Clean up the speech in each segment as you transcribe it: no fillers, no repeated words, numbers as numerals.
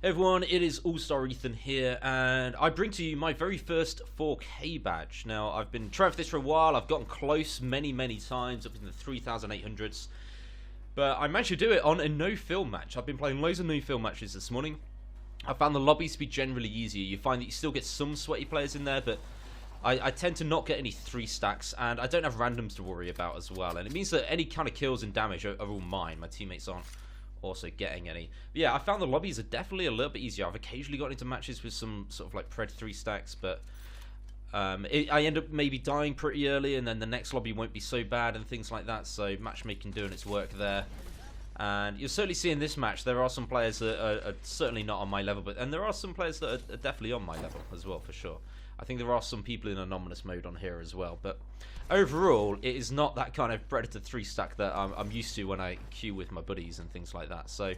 Hey everyone, it is All-Star Ethan here, and I bring to you my very first 4K badge. Now, I've been trying for this for a while. I've gotten close many times, up in the 3,800s. But I managed to do it on a no-film match. I've been playing loads of no-film matches this morning. I found the lobbies to be generally easier. You find that you still get some sweaty players in there, but I tend to not get any 3 stacks, and I don't have randoms to worry about as well. And it means that any kind of kills and damage are all mine. My teammates aren't also getting any. But yeah, I found the lobbies are definitely a little bit easier. I've occasionally got into matches with some sort of like Pred 3 stacks, but I end up maybe dying pretty early, and then the next lobby won't be so bad and things like that. So matchmaking doing its work there. And you'll certainly see in this match there are some players that are certainly not on my level, and there are some players that are definitely on my level as well, for sure. I think there are some people in anonymous mode on here as well, but overall it is not that kind of Predator 3 stack that I'm used to when I queue with my buddies and things like that. So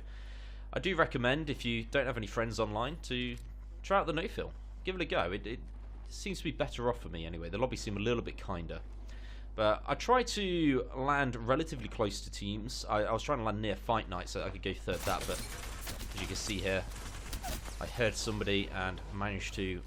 I do recommend, if you don't have any friends online, to try out the no-fill. Give it a go. It seems to be better off for me anyway. The lobbies seem a little bit kinder. But I try to land relatively close to teams. I was trying to land near Fight Night so I could go third that, but as you can see here, I heard somebody and managed to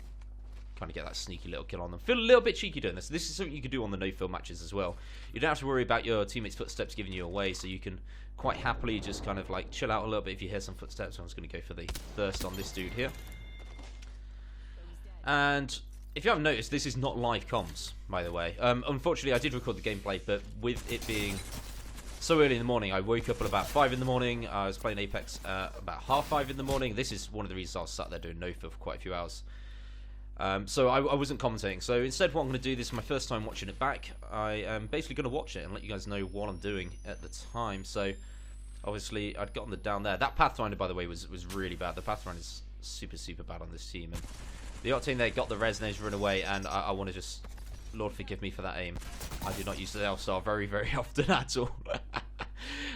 kind of get that sneaky little kill on them. Feel a little bit cheeky doing this. This is something you can do on the no-fill matches as well. You don't have to worry about your teammates' footsteps giving you away, so you can quite happily just kind of like chill out a little bit if you hear some footsteps. I'm just going to go for the thirst on this dude here. And if you haven't noticed, this is not live comms, by the way. Unfortunately, I did record the gameplay, but with it being so early in the morning, I woke up at about 5 in the morning. I was playing Apex about 5:30 in the morning. This is one of the reasons I was sat there doing no-fill for quite a few hours. So I wasn't commentating. So instead, what I'm going to do, this is my first time watching it back. I am basically going to watch it and let you guys know what I'm doing at the time. So obviously, I'd gotten the down there. That Pathfinder, by the way, was really bad. The Pathfinder is super bad on this team. And the Octane there got the res and run away, and I want to just, Lord forgive me for that aim. I do not use the L-Star very often at all.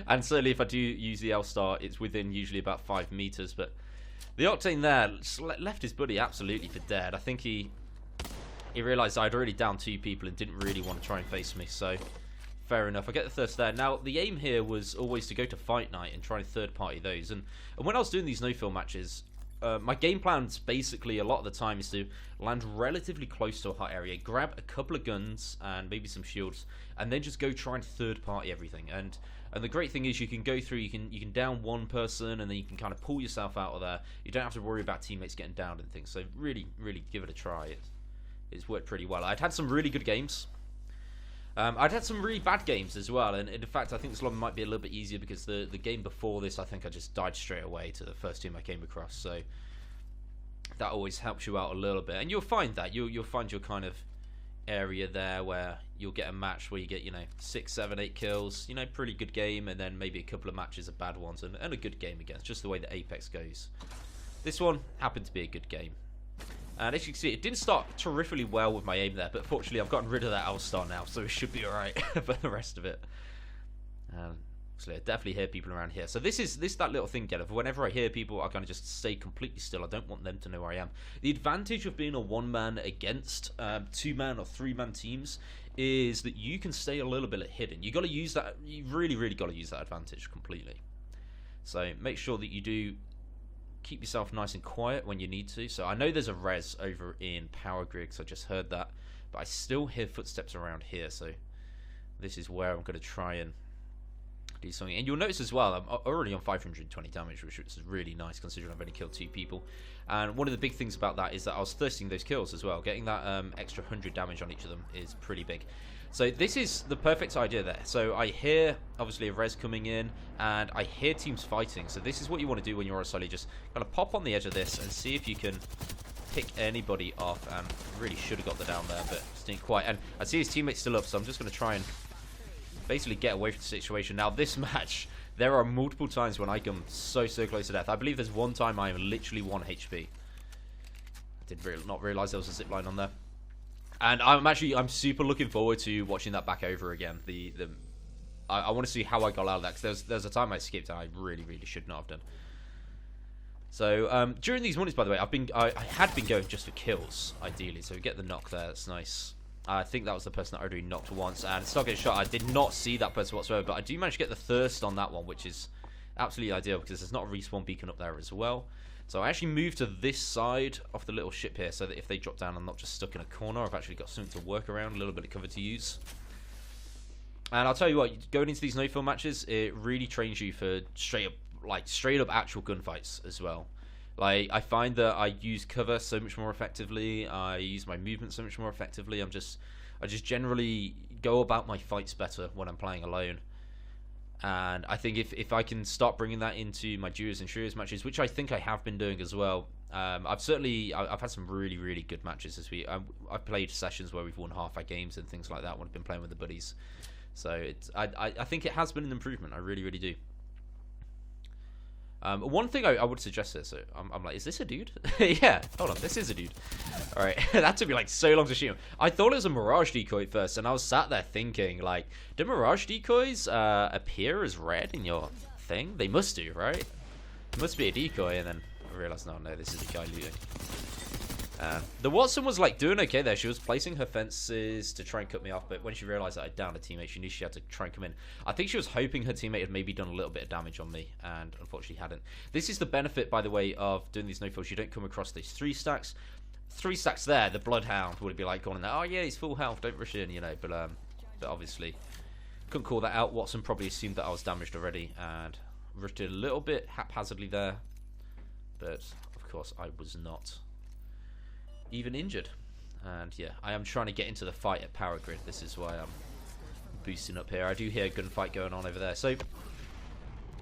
And certainly if I do use the L-Star, it's within usually about 5 meters. But the Octane there left his buddy absolutely for dead. I think he realised I'd already downed 2 people and didn't really want to try and face me. So fair enough. I get the thirst there. Now, the aim here was always to go to Fight Night and try and third-party those. And when I was doing these no-fill matches, my game plans basically a lot of the time is to land relatively close to a hot area, grab a couple of guns and maybe some shields, and then just go try and third party everything. And the great thing is you can go through, you can down one person, and then you can kind of pull yourself out of there. You don't have to worry about teammates getting downed and things. So really give it a try. It's worked pretty well. I'd had some really good games. I'd had some really bad games as well, and in fact I think this lobby might be a little bit easier because the game before this I think I just died straight away to the first team I came across, so that always helps you out a little bit. And you'll find that you'll find your kind of area there where you'll get a match where you get 6, 7, 8 kills, pretty good game, and then maybe a couple of matches of bad ones and a good game again. It's just the way that Apex goes. This one happened to be a good game. And as you can see, it didn't start terrifically well with my aim there, but fortunately I've gotten rid of that L-Star now, so it should be alright for the rest of it. So I definitely hear people around here. So this is that little thing, Get. Whenever I hear people, I kind of just stay completely still. I don't want them to know where I am. The advantage of being a one-man against 2-man or 3-man teams is that you can stay a little bit hidden. You got to use that. You really got to use that advantage completely. So make sure that you do keep yourself nice and quiet when you need to. So I know there's a res over in Power Grid, so I just heard that, but I still hear footsteps around here, so this is where I'm going to try and do something. And you'll notice as well, I'm already on 520 damage, which is really nice considering I've only killed 2 people. And one of the big things about that is that I was thirsting those kills as well. Getting that extra 100 damage on each of them is pretty big. So this is the perfect idea there. So I hear obviously a res coming in, and I hear teams fighting. So this is what you want to do when you're on solo. Just kind of pop on the edge of this and see if you can pick anybody off. And really should have got the down there, but just didn't quite. And I see his teammates still up, so I'm just going to try and basically get away from the situation. Now this match, there are multiple times when I come so close to death. I believe there's one time I am literally 1 HP. I did not realise there was a zipline on there. And I'm super looking forward to watching that back over again. I want to see how I got out of that, because there's a time I skipped and I really should not have done. So during these mornings, by the way, I had been going just for kills ideally. So we get the knock there. That's nice. I think that was the person that I already knocked once, and start getting shot. I did not see that person whatsoever, but I do manage to get the thirst on that one, which is Absolutely ideal because there's not a respawn beacon up there as well. So I actually moved to this side of the little ship here so that if they drop down, I'm not just stuck in a corner. I've actually got something to work around, a little bit of cover to use. And I'll tell you what, going into these no-fill matches, it really trains you for straight up actual gunfights as well. Like, I find that I use cover so much more effectively. I use my movement so much more effectively. I just generally go about my fights better when I'm playing alone. And I think if I can start bringing that into my duos and trios matches, which I think I have been doing as well, I've had some really, really good matches this week. I've played sessions where we've won half our games and things like that when I've been playing with the buddies. So I think it has been an improvement. I really, really do. One thing I would suggest here, so I'm like, is this a dude? Yeah, hold on, this is a dude. Alright, that took me like so long to shoot him. I thought it was a mirage decoy at first, and I was sat there thinking, like, do mirage decoys appear as red in your thing? They must do, right? It must be a decoy, and then I realised, no, this is the guy looting. The Watson was like doing okay there. She was placing her fences to try and cut me off, but when she realised that I'd downed a teammate, she knew she had to try and come in. I think she was hoping her teammate had maybe done a little bit of damage on me, and unfortunately hadn't. This is the benefit, by the way, of doing these no-fills. You don't come across these 3 stacks. 3 stacks there, the Bloodhound would be like going there, oh yeah, he's full health, don't rush in, you know, but obviously couldn't call that out. Watson probably assumed that I was damaged already and rushed in a little bit haphazardly there, but of course I was not even injured. And yeah, I am trying to get into the fight at Power Grid. This is why I'm boosting up here. I do hear a gunfight going on over there. So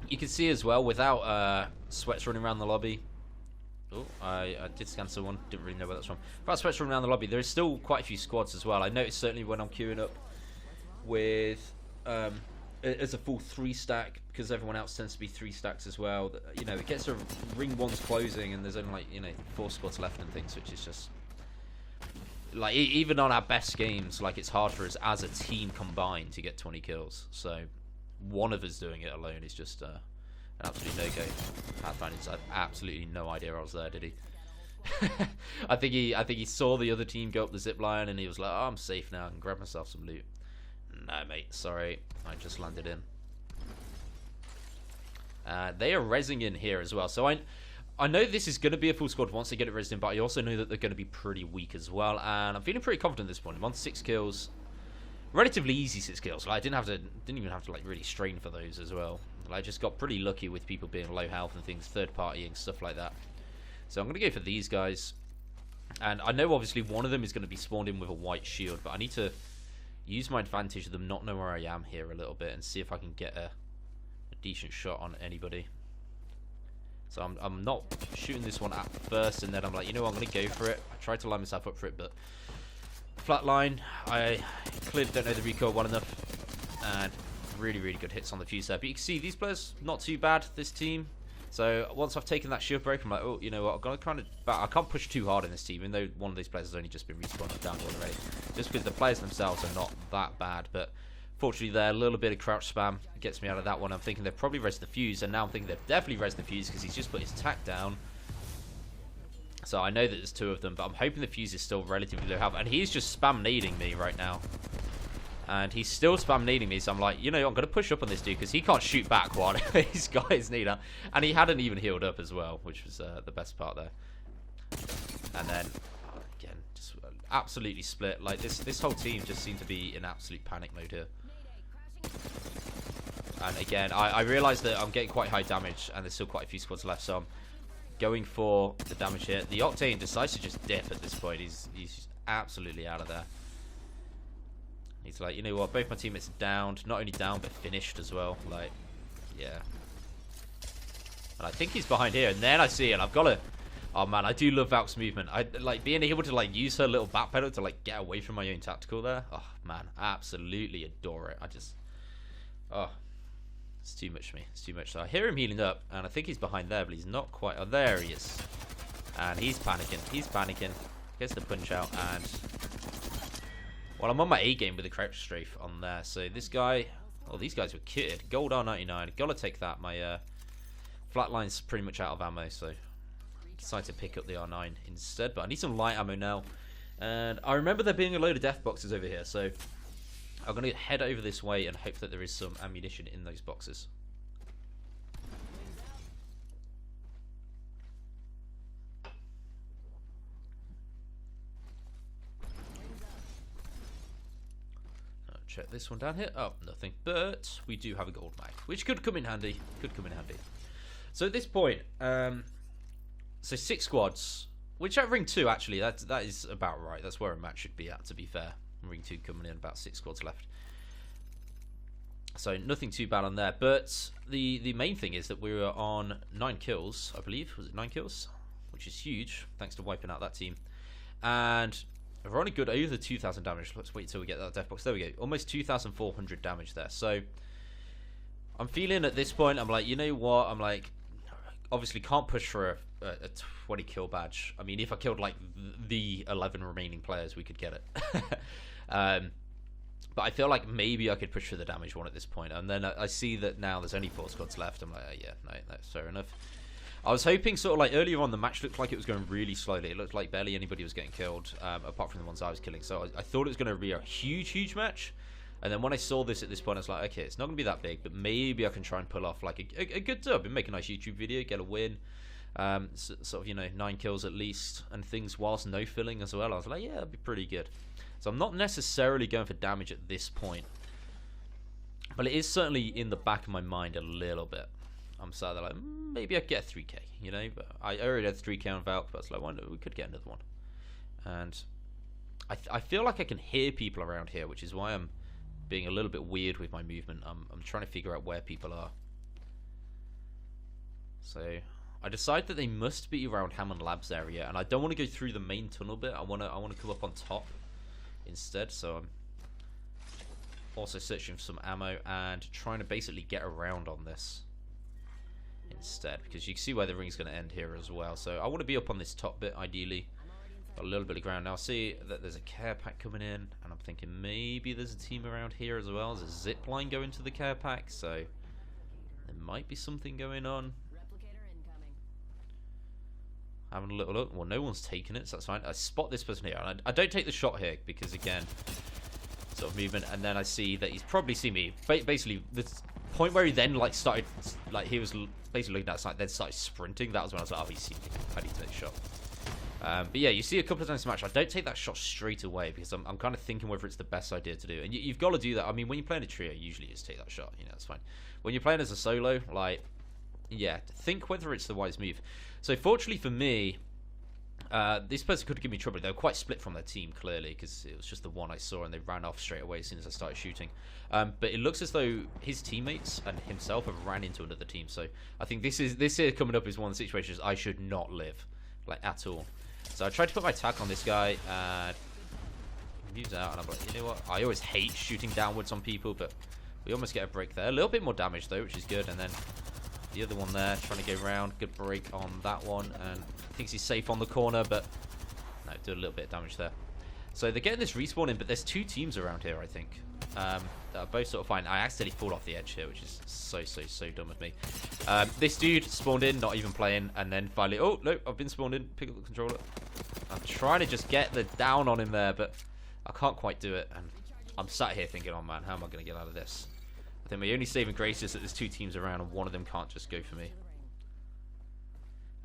you can see as well, without sweats running around the lobby. Oh, I did scan someone. Didn't really know where that's from. Without sweats running around the lobby, there is still quite a few squads as well. I noticed certainly when I'm queuing up with as a full 3 stack, because everyone else tends to be 3 stacks as well. You know, it gets to ring 1's closing, and there's only like 4 squads left and things, which is just like even on our best games, like it's hard for us as a team combined to get 20 kills. So one of us doing it alone is just an absolute no-go. Pathfinder's had absolutely no idea I was there, did he? I think he saw the other team go up the zip line, and he was like, "Oh, I'm safe now. I can grab myself some loot." No, mate. Sorry, I just landed in. They are rezzing in here as well. So I know this is going to be a full squad once they get it rezzed in, but I also know that they're going to be pretty weak as well. And I'm feeling pretty confident at this point. I'm on 6 kills. Relatively easy 6 kills. Like, I didn't even have to like really strain for those as well. Like, I just got pretty lucky with people being low health and things, third partying, stuff like that. So I'm going to go for these guys. And I know obviously one of them is going to be spawned in with a white shield, but I need to use my advantage of them not know where I am here a little bit and see if I can get a decent shot on anybody. So I'm not shooting this one at first, and then I'm like, you know what, I'm going to go for it. I tried to line myself up for it, but flatline, I clearly don't know the recoil well enough, and really, really good hits on the fuse there. But you can see these players, not too bad, this team. So once I've taken that shield break, I'm like, oh, you know what, I'm going to kind of... I can't push too hard in this team, even though one of these players has only just been respawned down already. Just because the players themselves are not that bad, but fortunately there, a little bit of crouch spam gets me out of that one. I'm thinking they've probably rezzed the fuse, and now I'm thinking they've definitely rezzed the fuse because he's just put his tack down. So I know that there's 2 of them, but I'm hoping the fuse is still relatively low health. And he's just spam nading me right now. And he's still spam nading me, so I'm like, you know, I'm going to push up on this dude because he can't shoot back while he's got his nade. And he hadn't even healed up as well, which was the best part there. And then, again, just absolutely split. Like, this whole team just seemed to be in absolute panic mode here. And again, I realised that I'm getting quite high damage, and there's still quite a few squads left, so I'm going for the damage here. The Octane decides to just dip at this point. He's just absolutely out of there. He's like, you know what, both my teammates are downed. Not only down, but finished as well. Like, yeah. And I think he's behind here. And then I see it. I've got to... Oh, man, I do love Valk's movement. I like being able to, like, use her little back pedal to, like, get away from my own tactical there. Oh, man, absolutely adore it. I just... Oh, it's too much for me. It's too much. So I hear him healing up, and I think he's behind there, but he's not quite... Oh, there he is. And he's panicking. He's panicking. Gets the punch out, and... Well, I'm on my A game with the crouch strafe on there. So this guy, oh, these guys were kitted. Gold R99. Gotta take that. My flatline's pretty much out of ammo, so decided to pick up the R9 instead. But I need some light ammo now. And I remember there being a load of death boxes over here, so I'm gonna head over this way and hope that there is some ammunition in those boxes. check this one down here. Oh, nothing. But we do have a gold mag, which could come in handy. So at this point, so 6 squads, which at ring 2, actually, that is about right. That's where a match should be at, to be fair. Ring 2 coming in, about 6 squads left. So nothing too bad on there. But the main thing is that we were on 9 kills, I believe. Was it 9 kills? Which is huge, thanks to wiping out that team. And we're on a good over 2,000 damage. Let's wait till we get that death box. There we go. Almost 2,400 damage there. So I'm feeling at this point, I'm like, you know what? I'm like, obviously can't push for a 20 kill badge. I mean, if I killed like the 11 remaining players, we could get it. But I feel like maybe I could push for the damage one at this point. And then I see that now there's only 4 squads left. I'm like, oh, yeah, no, that's fair enough. I was hoping sort of like earlier on the match looked like it was going really slowly. It looked like barely anybody was getting killed, apart from the ones I was killing. So I thought it was going to be a huge match. And then when I saw this at this point, I was like, okay, it's not going to be that big, but maybe I can try and pull off like a good dub and make a nice YouTube video, get a win. Sort of, you know, 9 kills at least, and things whilst no filling as well. I was like, yeah, that'd be pretty good. So I'm not necessarily going for damage at this point, but it is certainly in the back of my mind a little bit. I'm sat there like, maybe I could get a 3k, you know, but I already had 3k on Valk, but I was like, wonder we could get another one. And I feel like I can hear people around here, which is why I'm being a little bit weird with my movement. I'm trying to figure out where people are. So I decide that they must be around Hammond Labs area, and I don't want to go through the main tunnel bit. I want to come up on top instead. So I'm also searching for some ammo and trying to basically get around on this instead, because you can see where the ring's going to end here as well. So I want to be up on this top bit ideally. Got a little bit of ground now. I see that there's a care pack coming in, and I'm thinking maybe there's a team around here as well. There's a zip line going to the care pack, so there might be something going on. Having a little look. Well, no one's taken it, so that's fine. I spot this person here, and I don't take the shot here because, again, sort of movement, and then I see that he's probably seen me. Basically, the point where he then like started, like he was basically looking outside, then started sprinting. That was when I was like, oh, he's seen me. I need to take a shot. But yeah, you see a couple of times in the match, I don't take that shot straight away because I'm kind of thinking whether it's the best idea to do. And you've got to do that. I mean, when you're playing a trio, usually you just take that shot. You know, it's fine. When you're playing as a solo, like, yeah, think whether it's the wise move. So fortunately for me, this person could give me trouble. They were quite split from their team, clearly, because it was just the one I saw, and they ran off straight away as soon as I started shooting. But it looks as though his teammates and himself have ran into another team. So I think this here coming up is one of the situations I should not live, like, at all. So I tried to put my tack on this guy, and he moves out, and I'm like, you know what? I always hate shooting downwards on people, but we almost get a break there. A little bit more damage, though, which is good. And then the other one there, trying to go round. Good break on that one, and thinks he's safe on the corner, but no, do a little bit of damage there. So they're getting this respawn in, but there's 2 teams around here, I think, that are both sort of fine. I accidentally fall off the edge here, which is so dumb of me. This dude spawned in, not even playing, and then finally, oh, no, I've been spawned in. Pick up the controller. I'm trying to just get the down on him there, but I can't quite do it, and I'm sat here thinking, oh man, how am I going to get out of this? I think my only saving grace is that there's 2 teams around, and one of them can't just go for me.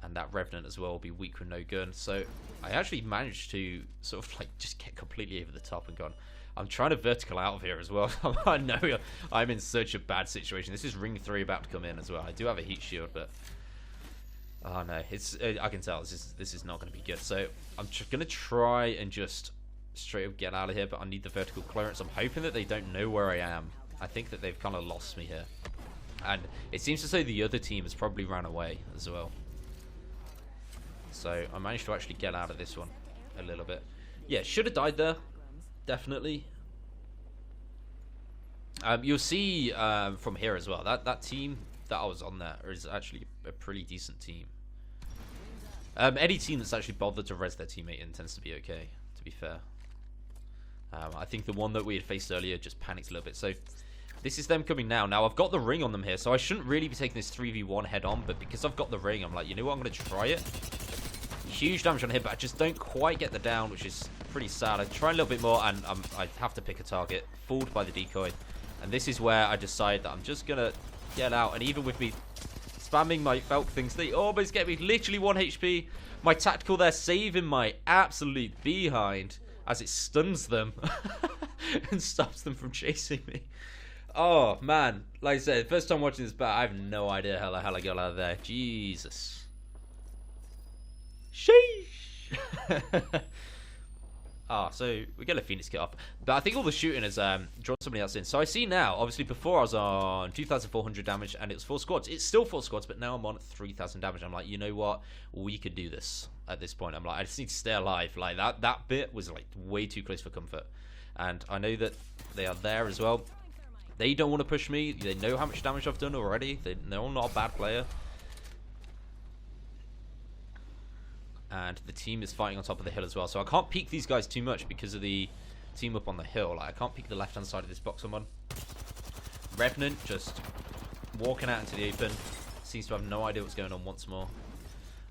And that Revenant as well will be weak with no gun. So I actually managed to sort of like just get completely over the top and gone. I'm trying to vertical out of here as well. I know I'm in such a bad situation. This is ring 3 about to come in as well. I do have a heat shield, but oh no, I can tell this is not going to be good. So I'm going to try and just straight up get out of here, but I need the vertical clearance. I'm hoping that they don't know where I am. I think that they've kind of lost me here, and it seems as though the other team has probably ran away as well. So I managed to actually get out of this one a little bit. Yeah, should have died there, definitely. You'll see from here as well that team that I was on there is actually a pretty decent team. Any team that's actually bothered to res their teammate in tends to be okay, to be fair. I think the one that we had faced earlier just panicked a little bit. So this is them coming now. Now I've got the ring on them here, so I shouldn't really be taking this 3v1 head on, but because I've got the ring, I'm like, you know what, I'm going to try it. Huge damage on here, but I just don't quite get the down, which is pretty sad. I try a little bit more, and I have to pick a target. Fooled by the decoy. And this is where I decide that I'm just going to get out. And even with me spamming my Valk things, they almost get me literally 1 HP. My tactical there saving my absolute behind as it stuns them. and stops them from chasing me. Oh, man. Like I said, first time watching this battle, I have no idea how the hell I got out of there. Jesus. Sheesh. So we get a Phoenix kit off. But I think all the shooting has drawn somebody else in. So I see now, obviously before I was on 2,400 damage and it was 4 squads. It's still 4 squads, but now I'm on 3,000 damage. I'm like, you know what? We could do this at this point. I'm like, I just need to stay alive. Like, that bit was like way too close for comfort. And I know that they are there as well. They don't want to push me. They know how much damage I've done already. They're all not a bad player. And the team is fighting on top of the hill as well. So I can't peek these guys too much because of the team up on the hill. Like, I can't peek the left-hand side of this box I'm on. Revenant just walking out into the open. Seems to have no idea what's going on once more.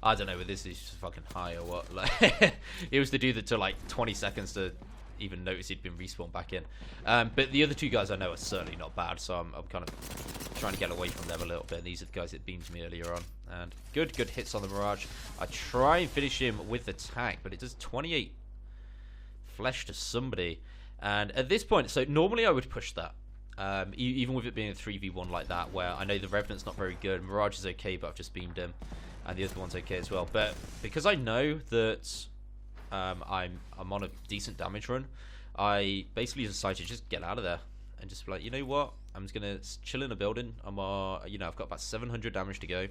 I don't know whether this is just fucking high or what. Like, it was the dude that took like 20 seconds to even notice he'd been respawned back in. But the other two guys I know are certainly not bad, so I'm kind of trying to get away from them a little bit. These are the guys that beamed me earlier on. And good hits on the Mirage. I try and finish him with the tag, but it does 28 flesh to somebody. And at this point, so normally I would push that. Even with it being a 3v1 like that, where I know the Revenant's not very good. Mirage is okay, but I've just beamed him. And the other one's okay as well. But because I know that I'm on a decent damage run, I basically decided to just get out of there and just be like, you know what, I'm just gonna chill in a building. I've got about 700 damage to go.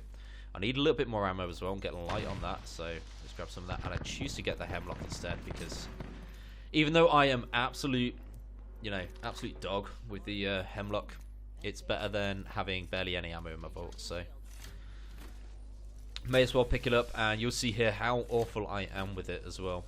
I need a little bit more ammo as well and get light on that, so just grab some of that. And I choose to get the Hemlock instead, because even though I am absolute dog with the Hemlock, it's better than having barely any ammo in my vault. So may as well pick it up, and you'll see here how awful I am with it as well.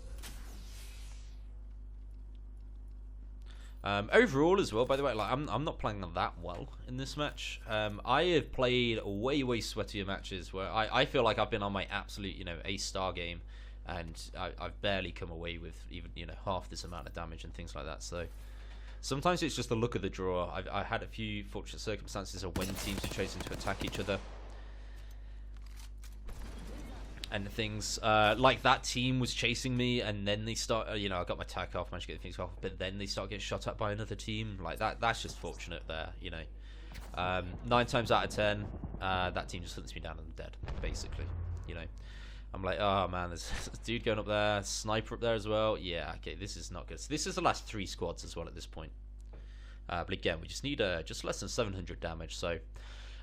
Overall as well, by the way, like I'm not playing that well in this match. I have played way sweatier matches where I feel like I've been on my absolute A-star game, and I've barely come away with even half this amount of damage and things like that. So sometimes it's just the look of the draw. I had a few fortunate circumstances of when teams are chosen to attack each other. And things like that team was chasing me, and then they start. I got my tack off, managed to get the things off, but then they start getting shot at by another team. Like that. That's just fortunate there. 9 times out of 10, that team just hunts me down and I'm dead. Basically, I'm like, oh man, there's a dude going up there, sniper up there as well. Yeah, okay, this is not good. So this is the last 3 squads as well at this point. But again, we just need just less than 700 damage. So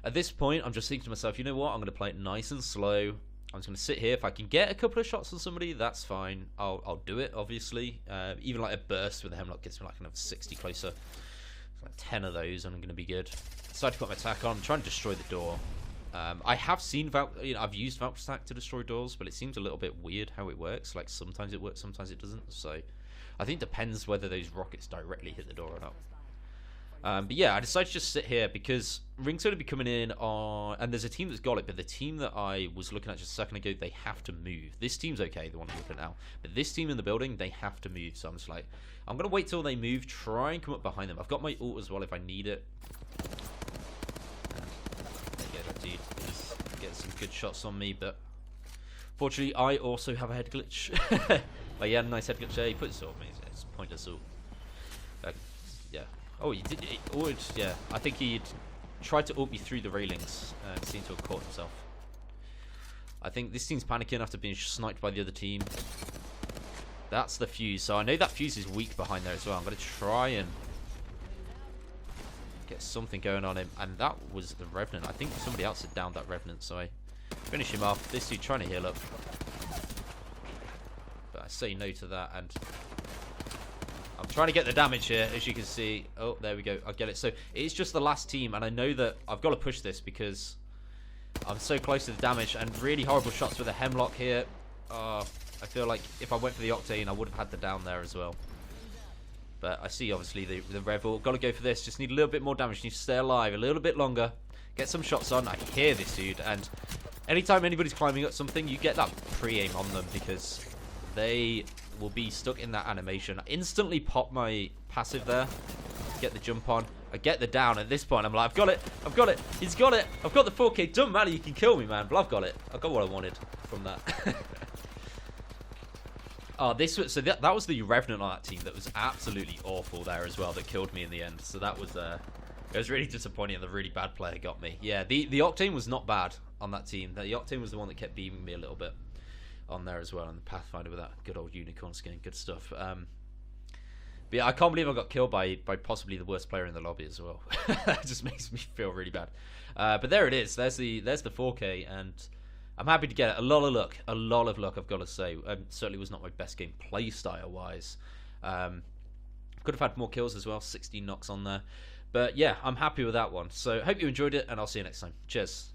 at this point, I'm just thinking to myself, you know what? I'm going to play it nice and slow. I'm just going to sit here. If I can get a couple of shots on somebody, that's fine. I'll do it, obviously. Even like a burst with the Hemlock gets me like another 60 closer. It's like 10 of those, and I'm going to be good. Decided to put my attack on. I'm trying to destroy the door. I have seen I've used Valkyrie attack to destroy doors, but it seems a little bit weird how it works. Like sometimes it works, sometimes it doesn't. So I think it depends whether those rockets directly hit the door or not. But yeah, I decided to just sit here because Ring's going to be coming in on, and there's a team that's got it, but the team that I was looking at just a second ago, they have to move. This team's okay, the one I'm looking at now, but this team in the building, they have to move. So I'm just like, I'm going to wait till they move, try and come up behind them. I've got my ult as well if I need it. And there you go, dude. He's getting some good shots on me, but fortunately, I also have a head glitch. But yeah, nice head glitch there. He put his ult on me. It's pointless ult. Yeah. Oh, he did. Yeah, I think he'd tried to ult me through the railings and seemed to have caught himself. I think this team's panicking after being sniped by the other team. That's the fuse. So I know that fuse is weak behind there as well. I'm going to try and get something going on him. And that was the Revenant. I think somebody else had downed that Revenant, so I finish him off. This dude trying to heal up. But I say no to that, and I'm trying to get the damage here, as you can see. Oh, there we go. I get it. So it's just the last team, and I know that I've got to push this because I'm so close to the damage, and really horrible shots with a Hemlock here. I feel like if I went for the Octane, I would have had the down there as well. But I see, obviously, the Revel. Got to go for this. Just need a little bit more damage. Need to stay alive a little bit longer. Get some shots on. I hear this dude, and anytime anybody's climbing up something, you get that pre-aim on them because they will be stuck in that animation. I instantly pop my passive there, get the jump on. I get the down. At this point, I'm like, I've got it. I've got it. He's got it. I've got the 4K. Doesn't matter. You can kill me, man. But I've got it. I got what I wanted from that. Oh, this was that was the Revenant on that team that was absolutely awful there as well. That killed me in the end. So that was it was really disappointing. And the really bad player got me. Yeah, the Octane was not bad on that team. The Octane was the one that kept beaming me a little bit on there as well. And the Pathfinder with that good old unicorn skin, good stuff. But yeah, I can't believe I got killed by possibly the worst player in the lobby as well. It just makes me feel really bad. But there it is. There's the 4K, and I'm happy to get it. A lot of luck, I've got to say. Certainly was not my best game play style wise. Could have had more kills as well. 16 knocks on there. But yeah, I'm happy with that one. So hope you enjoyed it, and I'll see you next time. Cheers.